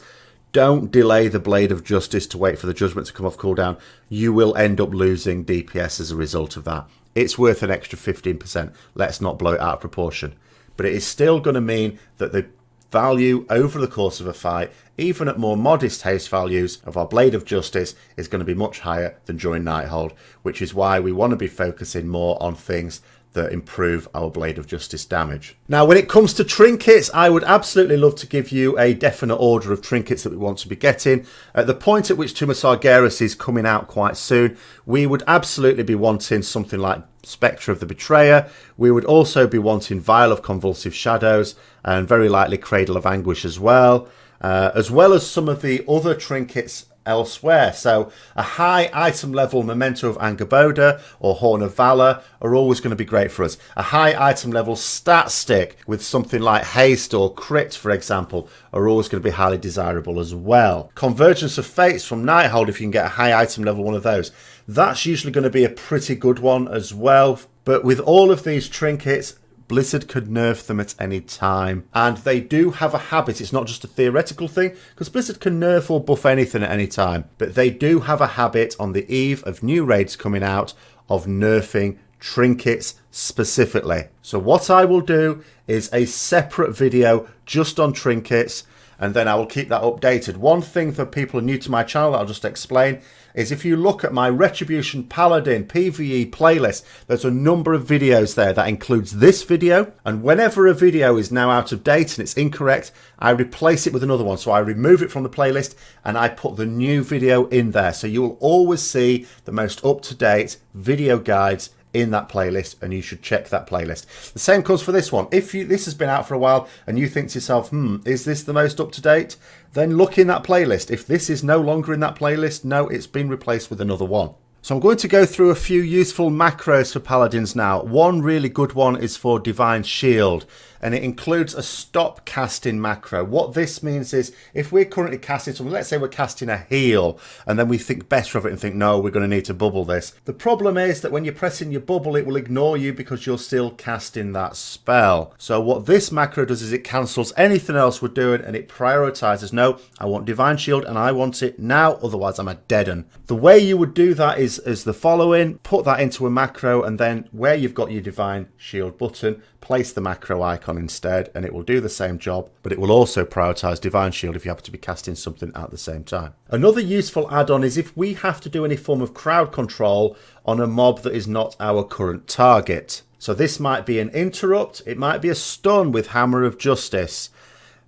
don't delay the Blade of Justice to wait for the Judgment to come off cooldown. You will end up losing DPS as a result of that. It's worth an extra 15%. Let's not blow it out of proportion. But it is still going to mean that the value over the course of a fight, even at more modest haste values of our Blade of Justice, is going to be much higher than during Nighthold, which is why we want to be focusing more on things that improve our Blade of Justice damage. Now, when it comes to trinkets, I would absolutely love to give you a definite order of trinkets that we want to be getting. At the point at which Tomb of Sargeras is coming out quite soon, we would absolutely be wanting something like Spectre of the Betrayer. We would also be wanting Vial of Convulsive Shadows and very likely Cradle of Anguish as well as some of the other trinkets elsewhere. So a high item level Memento of Angerboda or Horn of Valor are always going to be great for us. A high item level stat stick with something like haste or crit, for example, are always going to be highly desirable as well. Convergence of Fates from Nighthold, if you can get a high item level one of those, that's usually going to be a pretty good one as well. But with all of these trinkets, Blizzard could nerf them at any time. And they do have a habit. It's not just a theoretical thing, because Blizzard can nerf or buff anything at any time. But they do have a habit on the eve of new raids coming out of nerfing trinkets specifically. So what I will do is a separate video just on trinkets, and then I will keep that updated. One thing for people who are new to my channel that I'll just explain is if you look at my Retribution Paladin PvE playlist, there's a number of videos there that includes this video. And whenever a video is now out of date and it's incorrect, I replace it with another one. So I remove it from the playlist and I put the new video in there. So you will always see the most up-to-date video guides in that playlist, and you should check that playlist. The same goes for this one. If this has been out for a while and you think to yourself, is this the most up-to-date? Then look in that playlist. If this is no longer in that playlist, no, it's been replaced with another one. So I'm going to go through a few useful macros for Paladins now. One really good one is for Divine Shield, and it includes a stop casting macro. What this means is if we're currently casting something, let's say we're casting a heal, and then we think better of it and think, no, we're going to need to bubble this. The problem is that when you're pressing your bubble, it will ignore you because you're still casting that spell. So what this macro does is it cancels anything else we're doing, and it prioritizes, no, I want Divine Shield and I want it now, otherwise I'm a dead un. The way you would do that is the following. Put that into a macro, and then where you've got your Divine Shield button, place the macro icon instead, and it will do the same job, but it will also prioritize Divine Shield if you happen to be casting something at the same time. Another useful add-on is if we have to do any form of crowd control on a mob that is not our current target. So this might be an interrupt, it might be a stun with Hammer of Justice.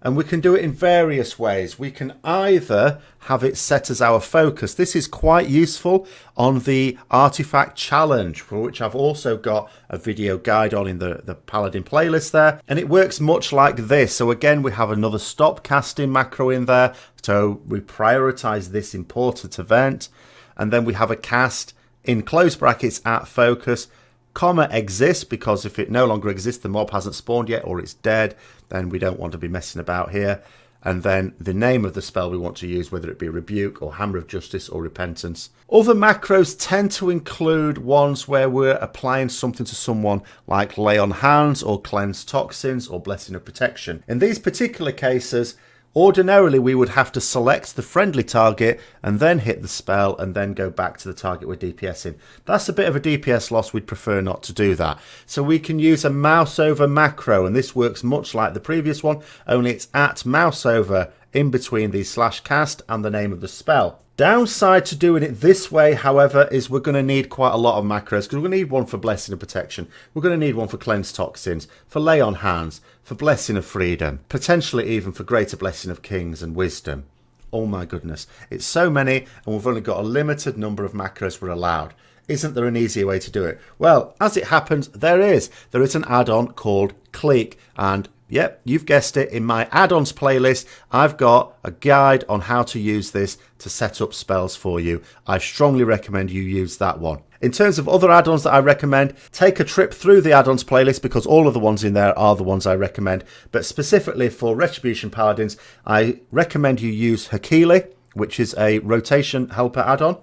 And we can do it in various ways. We can either have it set as our focus. This is quite useful on the Artifact Challenge, for which I've also got a video guide on in the Paladin playlist there. And it works much like this. So again, we have another stop casting macro in there. So we prioritize this important event. And then we have a cast in close brackets at focus. Comma exists, because if it no longer exists, the mob hasn't spawned yet or it's dead, then we don't want to be messing about here. And then the name of the spell we want to use, whether it be Rebuke or Hammer of Justice or Repentance. Other macros tend to include ones where we're applying something to someone like Lay on Hands or Cleanse Toxins or Blessing of Protection. In these particular cases, Ordinarily, we would have to select the friendly target and then hit the spell and then go back to the target we're DPSing. That's a bit of a DPS loss. We'd prefer not to do that. So we can use a mouse over macro, and this works much like the previous one, only it's at mouse over in between the /cast and the name of the spell. Downside to doing it this way, however, is we're going to need quite a lot of macros, because we're going to need one for Blessing of Protection, we're going to need one for Cleanse Toxins, for Lay on Hands, for Blessing of Freedom, potentially even for Greater Blessing of Kings and Wisdom. Oh my goodness, it's so many, and we've only got a limited number of macros we're allowed. Isn't there an easier way to do it? Well, as it happens, there is. There is an add-on called Clique, and yep, you've guessed it, in my add-ons playlist, I've got a guide on how to use this to set up spells for you. I strongly recommend you use that one. In terms of other add-ons that I recommend, take a trip through the add-ons playlist, because all of the ones in there are the ones I recommend. But specifically for Retribution Paladins, I recommend you use Hakili, which is a rotation helper add-on.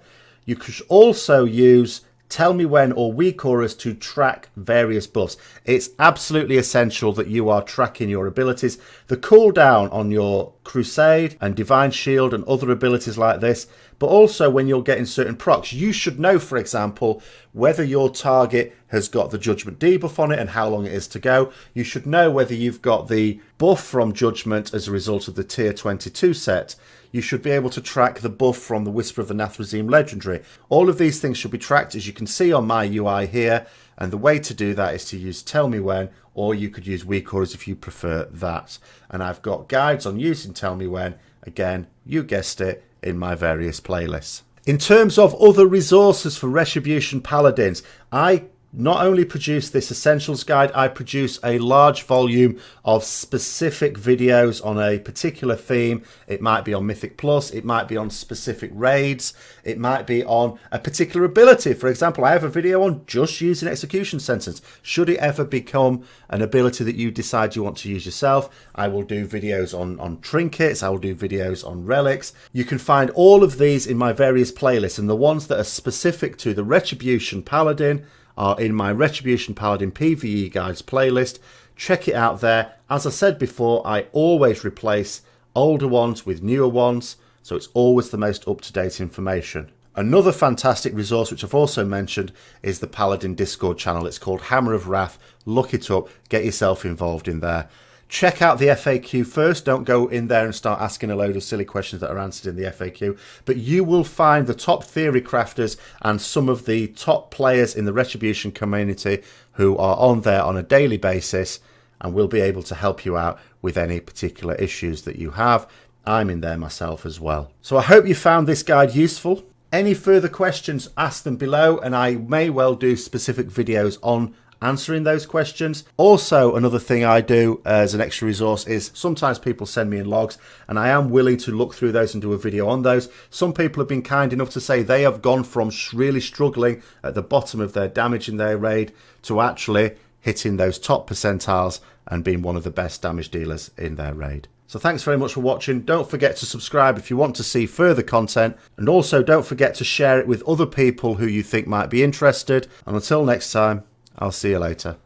You could also use Tell Me When or Weak Auras to track various buffs. It's absolutely essential that you are tracking your abilities. The cooldown on your Crusade and Divine Shield and other abilities like this, but also when you're getting certain procs, you should know, for example, whether your target has got the Judgment debuff on it and how long it is to go. You should know whether you've got the buff from Judgment as a result of the tier 22 set. You should be able to track the buff from the Whisper of the Nathrazim Legendary. All of these things should be tracked, as you can see on my UI here, and the way to do that is to use Tell Me When, or you could use Weak Auras if you prefer that. And I've got guides on using Tell Me When, again, you guessed it, in my various playlists. In terms of other resources for Retribution Paladins, I not only produce this Essentials Guide, I produce a large volume of specific videos on a particular theme. It might be on Mythic Plus, it might be on specific raids, it might be on a particular ability. For example, I have a video on just using Execution Sentence. Should it ever become an ability that you decide you want to use yourself, I will do videos on trinkets, I will do videos on relics. You can find all of these in my various playlists, and the ones that are specific to the Retribution Paladin are in my Retribution Paladin PvE Guides playlist. Check it out there. As I said before, I always replace older ones with newer ones, so it's always the most up-to-date information. Another fantastic resource, which I've also mentioned, is the Paladin Discord channel. It's called Hammer of Wrath. Look it up. Get yourself involved in there. Check out the FAQ first. Don't go in there and start asking a load of silly questions that are answered in the FAQ. But you will find the top theory crafters and some of the top players in the Retribution community who are on there on a daily basis, and will be able to help you out with any particular issues that you have. I'm in there myself as well. So I hope you found this guide useful. Any further questions, ask them below, and I may well do specific videos on answering those questions. Also, another thing I do as an extra resource is sometimes people send me in logs, and I am willing to look through those and do a video on those. Some people have been kind enough to say they have gone from really struggling at the bottom of their damage in their raid to actually hitting those top percentiles and being one of the best damage dealers in their raid. So thanks very much for watching. Don't forget to subscribe if you want to see further content, and also don't forget to share it with other people who you think might be interested. And until next time, I'll see you later.